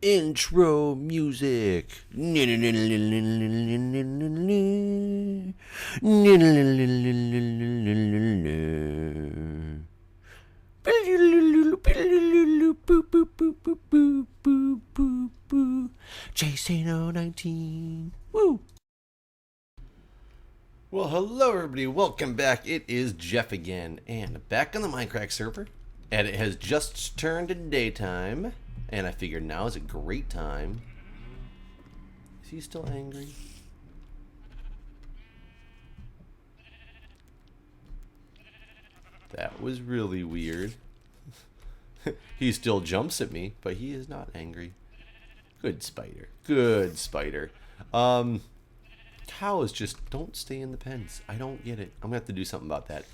Intro music. Chasing 019. Woo! Well, hello everybody. Welcome back. It is Jeff again, and back on the Mindcrack server. And it has just turned to daytime, and I figured now is a great time. Is he still angry? That was really weird. He still jumps at me, but he is not angry. Good spider. Good spider. Cows just don't stay in the pens. I don't get it. I'm gonna have to do something about that.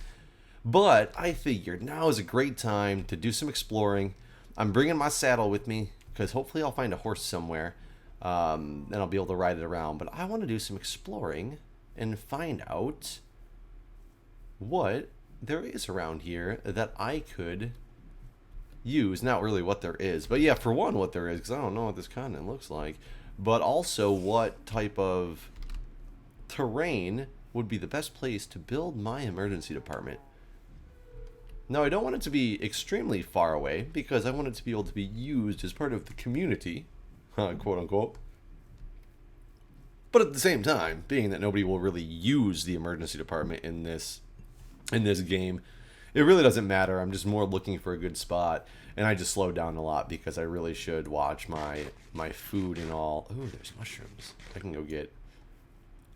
But I figured now is a great time to do some exploring. I'm bringing my saddle with me because hopefully I'll find a horse somewhere, and I'll be able to ride it around. But I want to do some exploring and find out what there is around here that I could use. Not really what there is, but yeah, for one, what there is, because I don't know what this continent looks like. But also what type of terrain would be the best place to build my emergency department. Now, I don't want it to be extremely far away because I want it to be able to be used as part of the community, quote unquote. But at the same time, being that nobody will really use the emergency department in this game, it really doesn't matter. I'm just more looking for a good spot, and I just slowed down a lot because I really should watch my food and all. Ooh, there's mushrooms. I can go get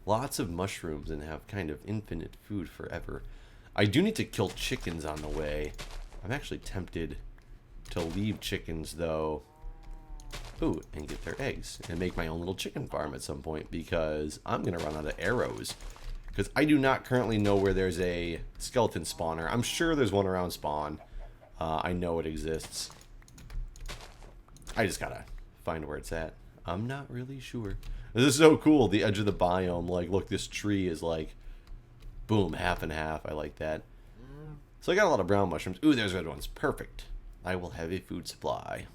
lots of mushrooms and have kind of infinite food forever. I do need to kill chickens on the way. I'm actually tempted to leave chickens, though. Ooh, and get their eggs. And make my own little chicken farm at some point, because I'm going to run out of arrows. Because I do not currently know where there's a skeleton spawner. I'm sure there's one around spawn. I know it exists. I just gotta find where it's at. I'm not really sure. This is so cool, the edge of the biome. Like, look, this tree is like... boom, half and half. I like that. So I got a lot of brown mushrooms. Ooh, there's red ones. Perfect. I will have a food supply.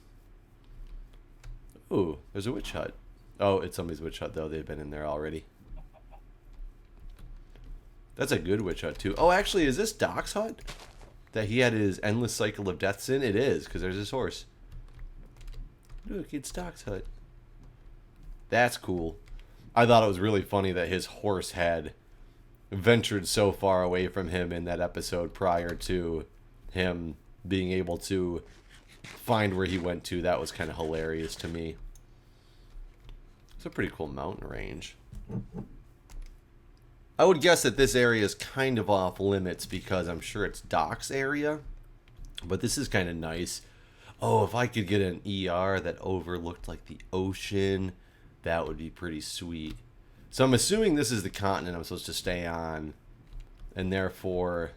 Ooh, there's a witch hut. Oh, it's somebody's witch hut, though. They've been in there already. That's a good witch hut, too. Oh, actually, is this Doc's hut? That he had his endless cycle of deaths in? It is, because there's his horse. Look, it's Doc's hut. That's cool. I thought it was really funny that his horse had ventured so far away from him in that episode prior to him being able to find where he went to. That was kind of hilarious to me. It's a pretty cool mountain range. I would guess that this area is kind of off limits because I'm sure it's Doc's area, but this is kind of nice. Oh, if I could get an ER that overlooked like the ocean, that would be pretty sweet. So I'm assuming this is the continent I'm supposed to stay on, and therefore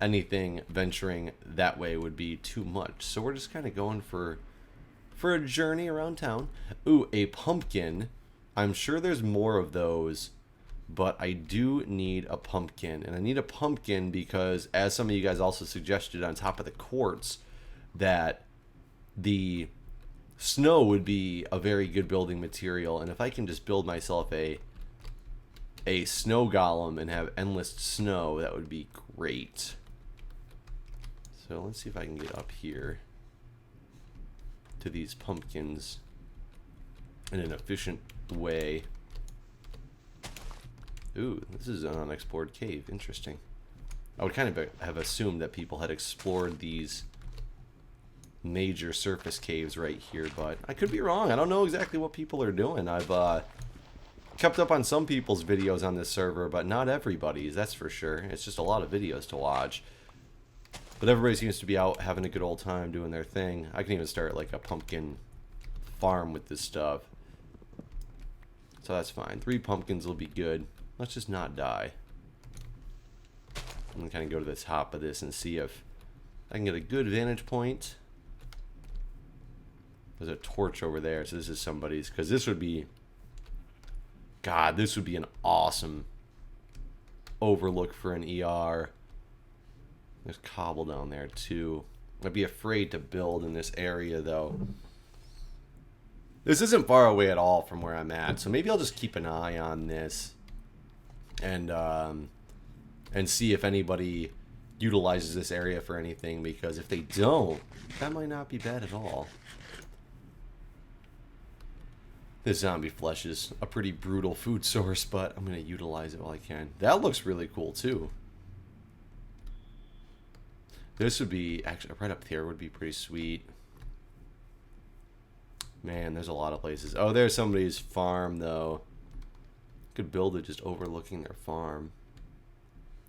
anything venturing that way would be too much. So we're just kind of going for a journey around town. Ooh, a pumpkin. I'm sure there's more of those, but I do need a pumpkin. And I need a pumpkin because, as some of you guys also suggested on top of the quartz, that the snow would be a very good building material. And if I can just build myself a snow golem and have endless snow, that would be great. So let's see if I can get up here to these pumpkins in an efficient way. Ooh, this is an unexplored cave. Interesting. I would kind of have assumed that people had explored these major surface caves right here, but I could be wrong. I don't know exactly what people are doing. I've kept up on some people's videos on this server, but not everybody's, that's for sure. It's just a lot of videos to watch. But everybody seems to be out having a good old time doing their thing. I can even start like a pumpkin farm with this stuff. So that's fine. 3 pumpkins will be good. Let's just not die. I'm gonna kind of go to the top of this and see if I can get a good vantage point. There's a torch over there, so this is somebody's, because this would be... God, this would be an awesome overlook for an ER. There's cobble down there too. I'd be afraid to build in this area though. This isn't far away at all from where I'm at, so maybe I'll just keep an eye on this and see if anybody utilizes this area for anything, because if they don't, that might not be bad at all. This zombie flesh is a pretty brutal food source, but I'm going to utilize it while I can. That looks really cool, too. This would be, actually, right up here would be pretty sweet. Man, there's a lot of places. Oh, there's somebody's farm, though. Could build it just overlooking their farm.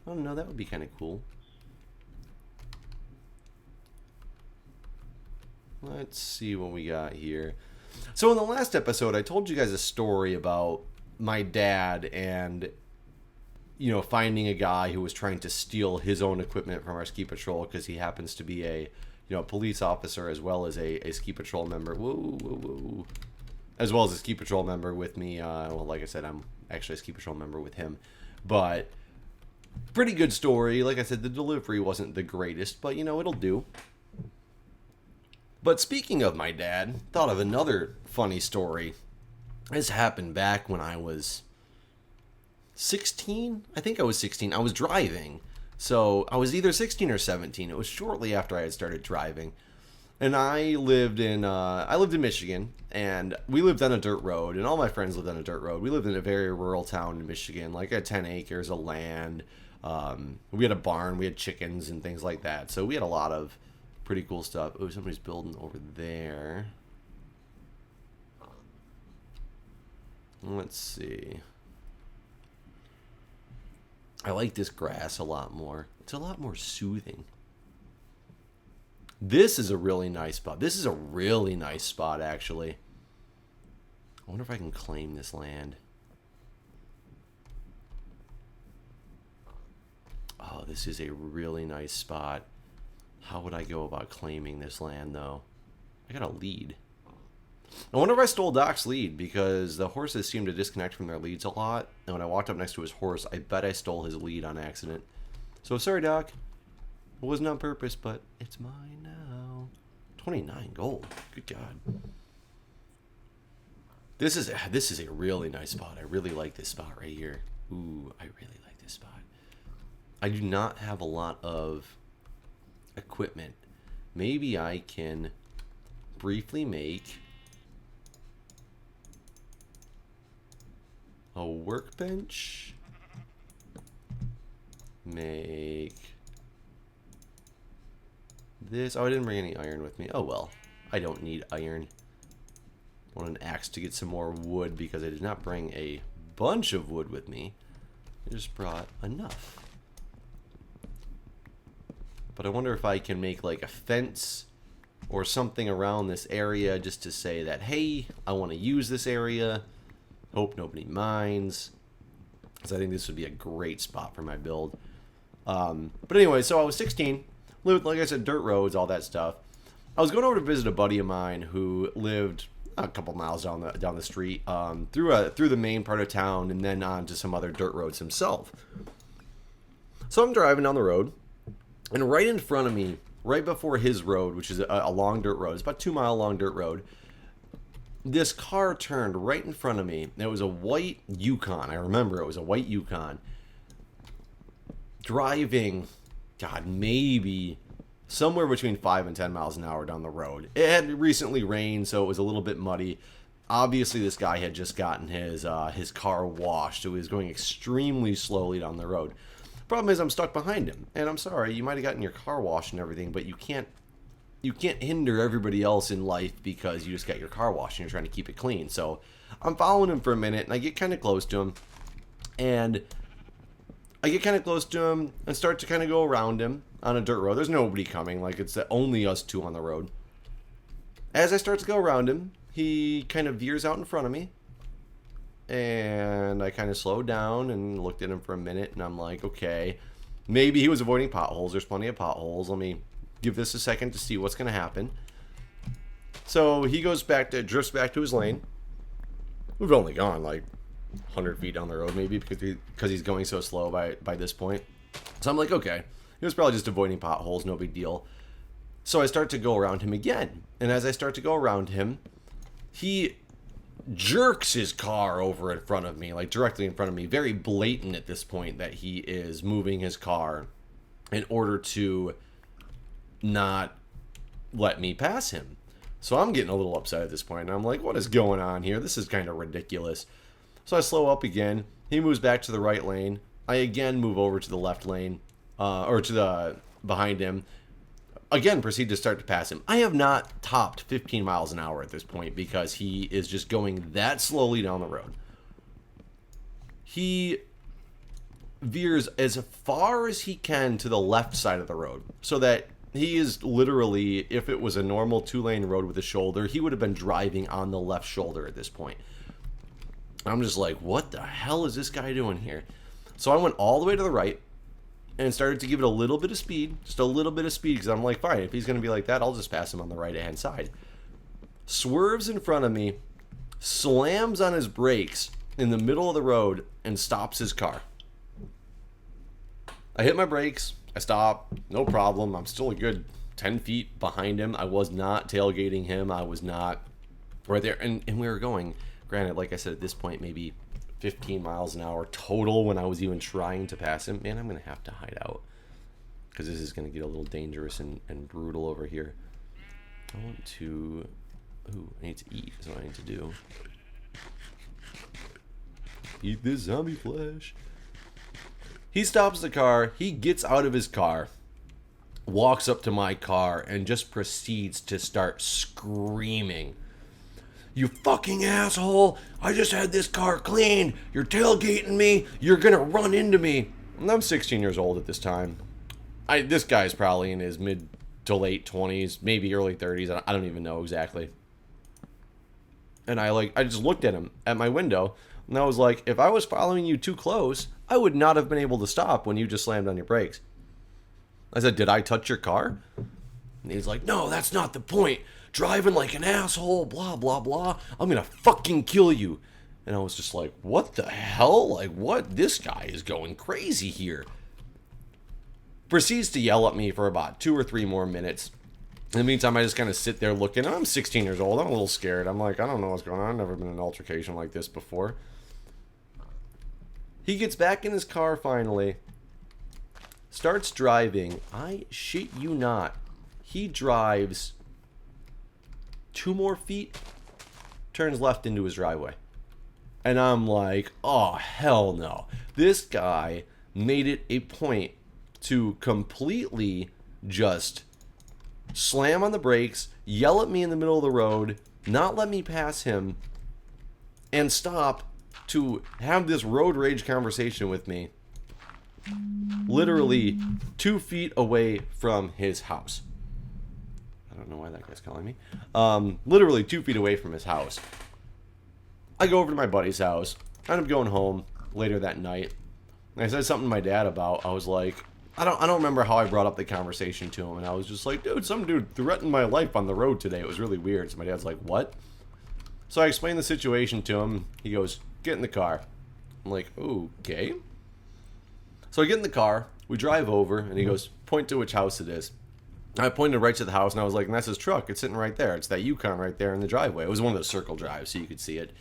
I don't know, that would be kind of cool. Let's see what we got here. So in the last episode, I told you guys a story about my dad and, you know, finding a guy who was trying to steal his own equipment from our ski patrol because he happens to be a, you know, police officer as well as a ski patrol member. Whoa, whoa, whoa. As well as a ski patrol member with me. Well, like I said, I'm actually a ski patrol member with him. But pretty good story. Like I said, the delivery wasn't the greatest, but, you know, it'll do. But speaking of my dad, thought of another funny story. This happened back when I was 16? I think I was 16. I was driving. So I was either 16 or 17. It was shortly after I had started driving. And I lived in Michigan, and we lived on a dirt road, and all my friends lived on a dirt road. We lived in a very rural town in Michigan, like at 10 acres of land. We had a barn, we had chickens and things like that. So we had a lot of pretty cool stuff. Oh, somebody's building over there. Let's see. I like this grass a lot more. It's a lot more soothing. This is a really nice spot. This is a really nice spot, actually. I wonder if I can claim this land. Oh, this is a really nice spot. How would I go about claiming this land, though? I got a lead. I wonder if I stole Doc's lead, because the horses seem to disconnect from their leads a lot. And when I walked up next to his horse, I bet I stole his lead on accident. So sorry, Doc. It wasn't on purpose, but it's mine now. 29 gold. Good God. This is a really nice spot. I really like this spot right here. Ooh, I really like this spot. I do not have a lot of equipment. Maybe I can briefly make a workbench. Make this. Oh, I didn't bring any iron with me. Oh well, I don't need iron. I want an axe to get some more wood because I did not bring a bunch of wood with me. I just brought enough. But I wonder if I can make like a fence or something around this area just to say that, hey, I want to use this area. Hope nobody minds. Because I think this would be a great spot for my build. But anyway, so I was 16. Lived, like I said, dirt roads, all that stuff. I was going over to visit a buddy of mine who lived a couple miles down the street, through the main part of town, and then on to some other dirt roads himself. So I'm driving down the road, and right in front of me, right before his road, which is a long dirt road, it's about 2 mile long dirt road, this car turned right in front of me. It was a white Yukon. I remember it was a white Yukon. Driving, God, maybe somewhere between 5 and 10 miles an hour down the road. It had recently rained, so it was a little bit muddy. Obviously, this guy had just gotten his car washed, so he was going extremely slowly down the road. Problem is, I'm stuck behind him, and I'm sorry, you might have gotten your car washed and everything, but you can't hinder everybody else in life because you just got your car washed and you're trying to keep it clean. So I'm following him for a minute, and I get kind of close to him, and start to kind of go around him on a dirt road. There's nobody coming, like it's only us two on the road. As I start to go around him, he kind of veers out in front of me, and I kind of slowed down and looked at him for a minute, and I'm like, okay, maybe he was avoiding potholes. There's plenty of potholes. Let me give this a second to see what's going to happen. So he drifts back to his lane. We've only gone like 100 feet down the road maybe because he's going so slow by this point. So I'm like, okay, he was probably just avoiding potholes, no big deal. So I start to go around him again. And as I start to go around him, he jerks his car over in front of me, like directly in front of me. Very blatant at this point that he is moving his car in order to not let me pass him. So I'm getting a little upset at this point, and I'm like, what is going on here? This is kind of ridiculous. So I slow up again. He moves back to the right lane. I again move over to the left lane, or to the behind him. Again, proceed to start to pass him. I have not topped 15 miles an hour at this point because he is just going that slowly down the road. He veers as far as he can to the left side of the road so that he is literally, if it was a normal 2-lane road with a shoulder, he would have been driving on the left shoulder at this point. I'm just like, what the hell is this guy doing here? So I went all the way to the right and started to give it a little bit of speed, just a little bit of speed, because I'm like, fine, if he's going to be like that, I'll just pass him on the right-hand side. Swerves in front of me, slams on his brakes in the middle of the road, and stops his car. I hit my brakes, I stop, no problem. I'm still a good 10 feet behind him. I was not tailgating him. I was not right there. And we were going, granted, like I said, at this point, maybe 15 miles an hour total when I was even trying to pass him. Man, I'm going to have to hide out because this is going to get a little dangerous and brutal over here. I want to... Ooh, I need to eat is what I need to do. Eat this zombie flesh. He stops the car. He gets out of his car, walks up to my car, and just proceeds to start screaming. You fucking asshole! I just had this car cleaned! You're tailgating me! You're gonna run into me! And I'm 16 years old at this time. This guy's probably in his mid to late 20s, maybe early 30s. I don't even know exactly. And I just looked at him at my window, and I was like, if I was following you too close, I would not have been able to stop when you just slammed on your brakes. I said, did I touch your car? And he's like, no, that's not the point. Driving like an asshole, blah, blah, blah. I'm gonna fucking kill you. And I was just like, what the hell? Like, what? This guy is going crazy here. Proceeds to yell at me for about 2 or 3 more minutes. In the meantime, I just kind of sit there looking. I'm 16 years old. I'm a little scared. I'm like, I don't know what's going on. I've never been in an altercation like this before. He gets back in his car finally. Starts driving. I shit you not. He drives 2 more feet, turns left into his driveway. And I'm like, oh, hell no. This guy made it a point to completely just slam on the brakes, yell at me in the middle of the road, not let me pass him, and stop to have this road rage conversation with me literally 2 feet away from his house. I don't know why that guy's calling me. Literally 2 feet away from his house. I go over to my buddy's house. I end up going home later that night. And I said something to my dad about, I was like, I don't remember how I brought up the conversation to him. And I was just like, dude, some dude threatened my life on the road today. It was really weird. So my dad's like, what? So I explained the situation to him. He goes, get in the car. I'm like, okay. So I get in the car. We drive over. And he goes, point to which house it is. I pointed right to the house, and I was like, and that's his truck. It's sitting right there. It's that Yukon right there in the driveway. It was one of those circle drives, so you could see it.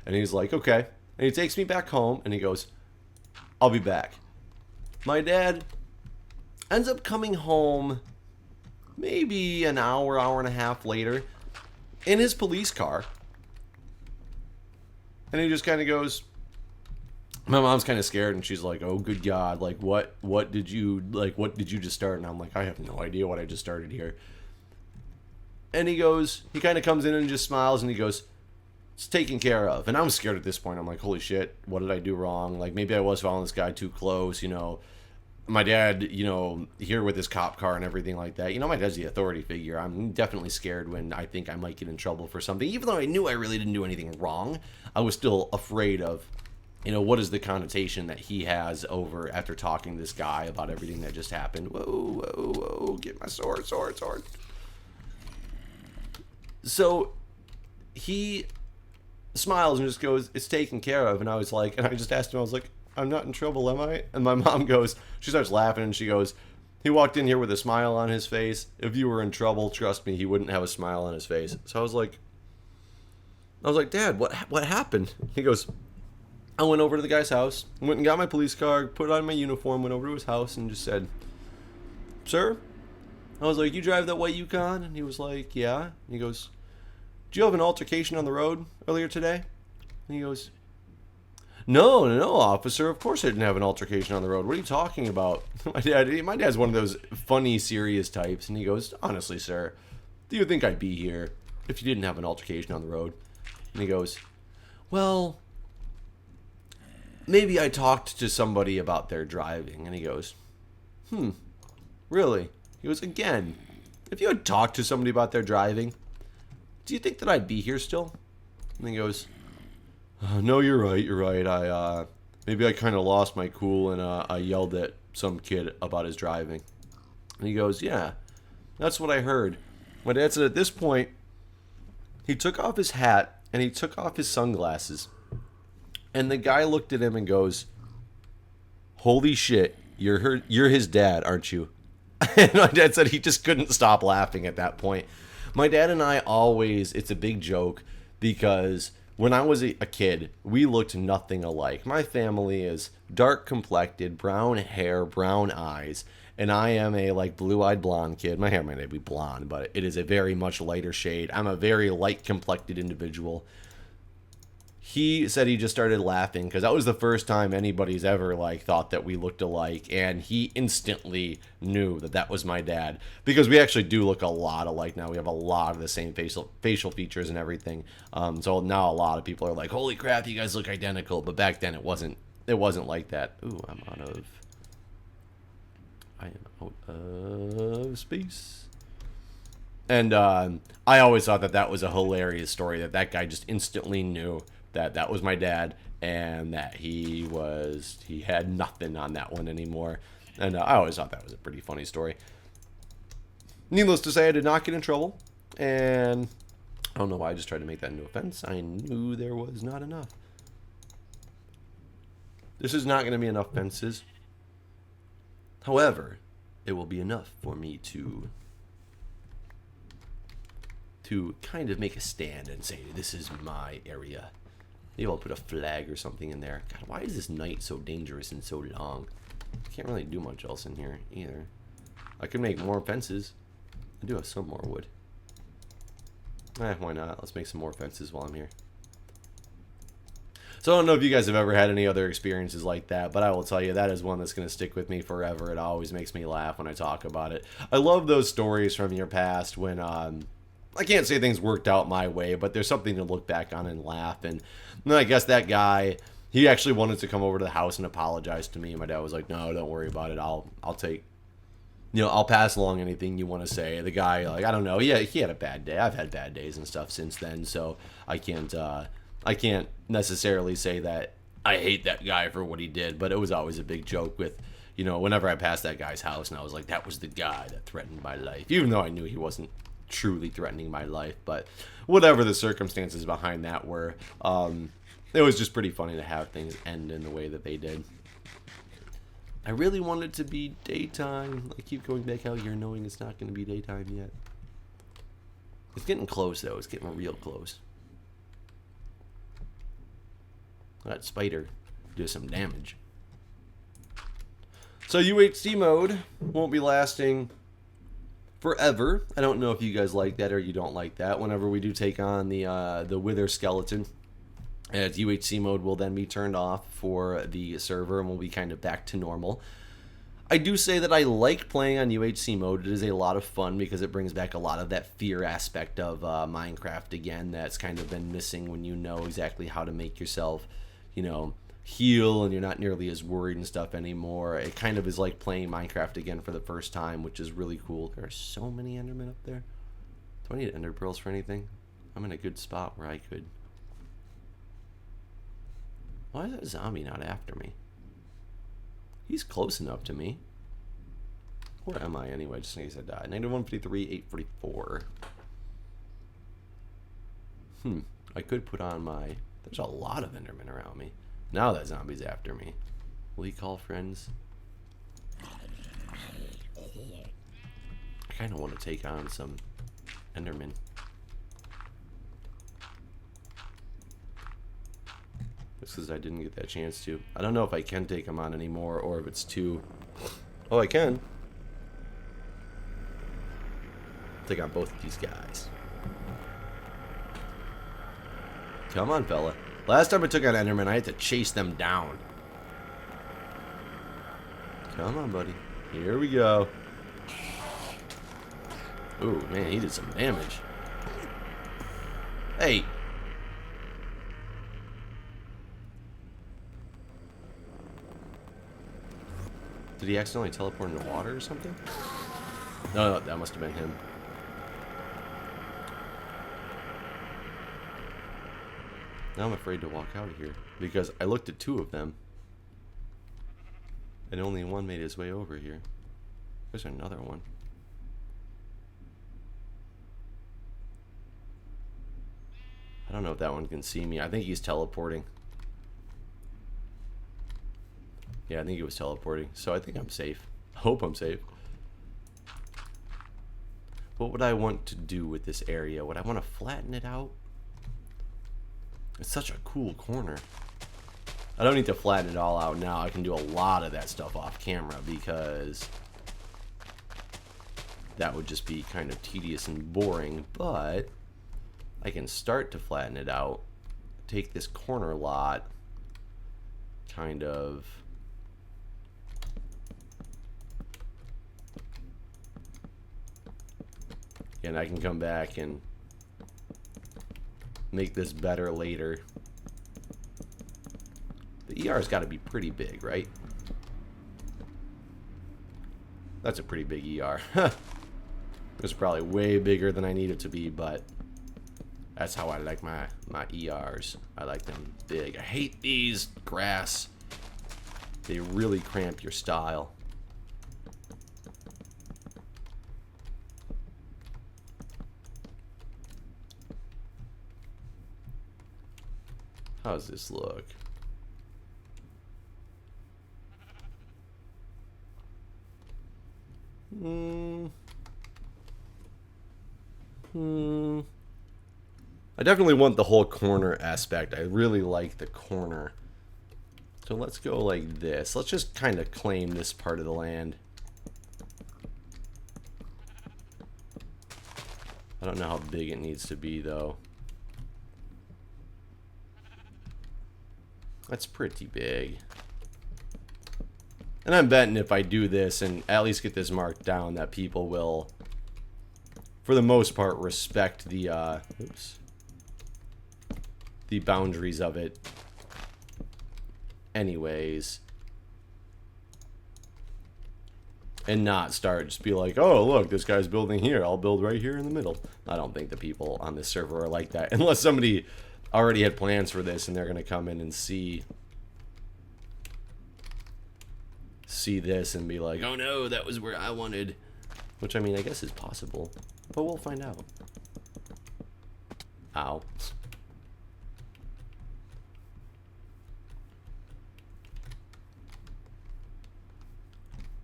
And he's like, okay. And he takes me back home, and he goes, I'll be back. My dad ends up coming home maybe an hour, hour and a half later in his police car. And he just kind of goes, my mom's kind of scared, and she's like, oh, good God, like, what did you just start? And I'm like, I have no idea what I just started here. And he goes, he kind of comes in and just smiles, and he goes, it's taken care of. And I'm scared at this point. I'm like, holy shit, what did I do wrong? Like, maybe I was following this guy too close, you know. My dad, you know, here with his cop car and everything like that. You know, my dad's the authority figure. I'm definitely scared when I think I might get in trouble for something. Even though I knew I really didn't do anything wrong, I was still afraid of, you know, what is the connotation that he has over after talking to this guy about everything that just happened. Whoa, whoa, whoa, get my sword. So he smiles and just goes, it's taken care of. And I was like, and I just asked him, I was like, I'm not in trouble, am I? And my mom goes, she starts laughing and she goes, he walked in here with a smile on his face. If you were in trouble, trust me, he wouldn't have a smile on his face. So I was like, I was like, Dad, what happened? He goes, I went over to the guy's house, went and got my police car, put on my uniform, went over to his house, and just said, Sir? I was like, you drive that white Yukon? And he was like, yeah. And he goes, did you have an altercation on the road earlier today? And he goes, no, officer. Of course I didn't have an altercation on the road. What are you talking about? My dad's one of those funny, serious types. And he goes, honestly, sir, do you think I'd be here if you didn't have an altercation on the road? And he goes, well, maybe I talked to somebody about their driving. And he goes, really? He goes, again, if you had talked to somebody about their driving, do you think that I'd be here still? And he goes, no, you're right. Maybe I kind of lost my cool and I yelled at some kid about his driving. And he goes, yeah, that's what I heard. My dad said at this point, he took off his hat and he took off his sunglasses. And the guy looked at him and goes, holy shit, you're his dad, aren't you? And my dad said he just couldn't stop laughing at that point. My dad and I always, it's a big joke because when I was a kid, we looked nothing alike. My family is dark complected, brown hair, brown eyes, and I am a like blue-eyed blonde kid. My hair might not be blonde, but it is a very much lighter shade. I'm a very light complected individual. He said he just started laughing because that was the first time anybody's ever like thought that we looked alike, and he instantly knew that that was my dad because we actually do look a lot alike now. We have a lot of the same facial features and everything. So now a lot of people are like, "Holy crap, you guys look identical!" But back then it wasn't like that. Ooh, I am out of space. And I always thought that that was a hilarious story that guy just instantly knew that was my dad, and that he had nothing on that one anymore. And I always thought that was a pretty funny story. Needless to say, I did not get in trouble, and I don't know why I just tried to make that into a fence. I knew there was not enough. This is not going to be enough fences. However, it will be enough for me to kind of make a stand and say, this is my area. Maybe I'll put a flag or something in there. God, why is this night so dangerous and so long? Can't really do much else in here either. I could make more fences. I do have some more wood. Why not? Let's make some more fences while I'm here. So I don't know if you guys have ever had any other experiences like that, but I will tell you that is one that's going to stick with me forever. It always makes me laugh when I talk about it. I love those stories from your past when I can't say things worked out my way, but there's something to look back on and laugh. And I guess that guy, he actually wanted to come over to the house and apologize to me. My dad was like, no, don't worry about it. I'll take, I'll pass along anything you want to say. The guy, like, I don't know. Yeah, he had a bad day. I've had bad days and stuff since then, so I can't necessarily say that I hate that guy for what he did, but it was always a big joke with, whenever I passed that guy's house, and I was like, that was the guy that threatened my life, even though I knew he wasn't truly threatening my life. But whatever the circumstances behind that were, it was just pretty funny to have things end in the way that they did. I really want it to be daytime. I keep going back out here knowing it's not going to be daytime yet. It's getting close though. It's getting real close. That spider did some damage. So UHC mode won't be lasting forever. I don't know if you guys like that or you don't like that. Whenever we do take on the Wither skeleton, UHC mode will then be turned off for the server and we'll be kind of back to normal. I do say that I like playing on UHC mode. It is a lot of fun because it brings back a lot of that fear aspect of Minecraft again that's kind of been missing when you know exactly how to make yourself, heal and you're not nearly as worried and stuff anymore. It kind of is like playing Minecraft again for the first time, which is really cool. There are so many endermen up there. Do I need ender pearls for anything? I'm in a good spot where I could. Why is that zombie not after me? He's close enough to me. Where am I anyway, just in case I die? 9153, 844. I could put on my... There's a lot of endermen around me. Now that zombie's after me. Will he call friends? I kind of want to take on some endermen. Just because I didn't get that chance to. I don't know if I can take him on anymore or if it's too... Oh, I can. Take on both of these guys. Come on, fella. Last time I took on Enderman, I had to chase them down. Come on, buddy. Here we go. Ooh, man, he did some damage. Hey. Did he accidentally teleport into water or something? No, that must have been him. Now I'm afraid to walk out of here because I looked at two of them and only one made his way over here. There's another one. I don't know if that one can see me. I think he's teleporting. Yeah, I think he was teleporting. So I think I'm safe. I hope I'm safe. What would I want to do with this area? Would I want to flatten it out? It's such a cool corner. I don't need to flatten it all out now. I can do a lot of that stuff off camera because that would just be kind of tedious and boring. But I can start to flatten it out. Take this corner lot, kind of... And I can come back and make this better later. The ER's got to be pretty big, right? That's a pretty big ER. It's probably way bigger than I need it to be, but that's how I like my ERs. I like them big. I hate these grass. They really cramp your style. How does this look? I definitely want the whole corner aspect. I really like the corner. So let's go like this. Let's just kind of claim this part of the land. I don't know how big it needs to be though. That's pretty big. And I'm betting if I do this and at least get this marked down that people will, for the most part, respect the, the boundaries of it. Anyways. And not start just be like, oh, look, this guy's building here. I'll build right here in the middle. I don't think the people on this server are like that. Unless somebody already had plans for this and they're going to come in and see this and be like, oh no, that was where I wanted. Which, I mean, I guess is possible. But we'll find out. Ow.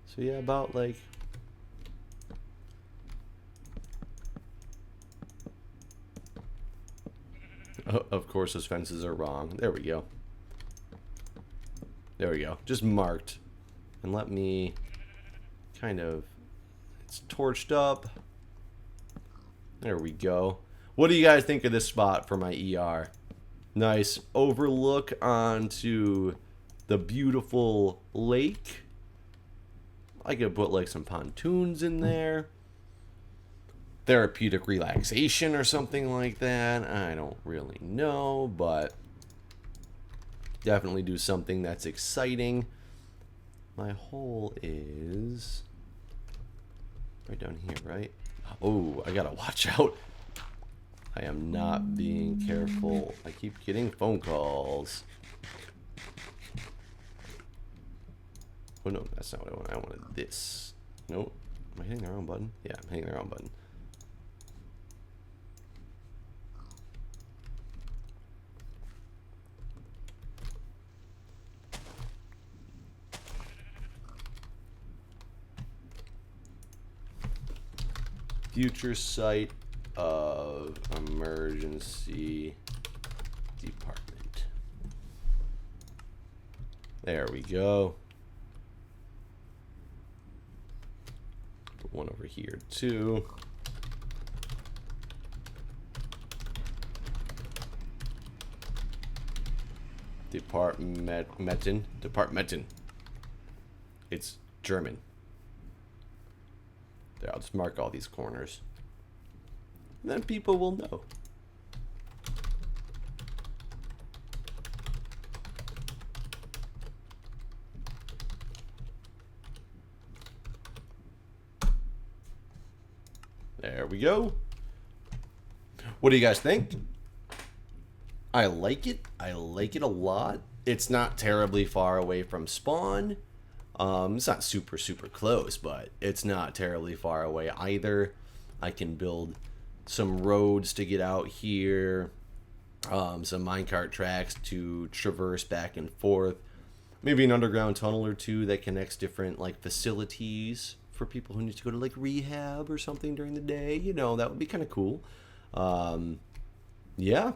So yeah, about like... Oh, of course those fences are wrong. There we go. There we go. Just marked. And let me kind of... It's torched up. There we go. What do you guys think of this spot for my ER? Nice overlook onto the beautiful lake. I could put like some pontoons in there. Therapeutic relaxation or something like that. I don't really know, but definitely do something that's exciting. My hole is right down here, right? Oh, I gotta watch out. I am not being careful. I keep getting phone calls. Oh no, that's not what I want. I wanted this. Nope. Am I hitting the wrong button? Yeah, I'm hitting the wrong button. Future site of emergency department. There we go. Put one over here too. Departmenten. It's German. There, I'll just mark all these corners. And then people will know. There we go. What do you guys think? I like it. I like it a lot. It's not terribly far away from spawn. It's not super close, but it's not terribly far away either. I can build some roads to get out here, some minecart tracks to traverse back and forth, maybe an underground tunnel or two that connects different like facilities for people who need to go to like rehab or something during the day. You know, that would be kind of cool. Yeah.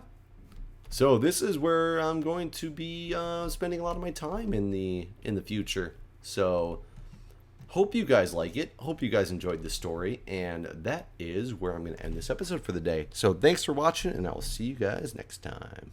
So this is where I'm going to be spending a lot of my time in the future. So hope you guys like it. Hope you guys enjoyed the story. And that is where I'm going to end this episode for the day. So thanks for watching, and I will see you guys next time.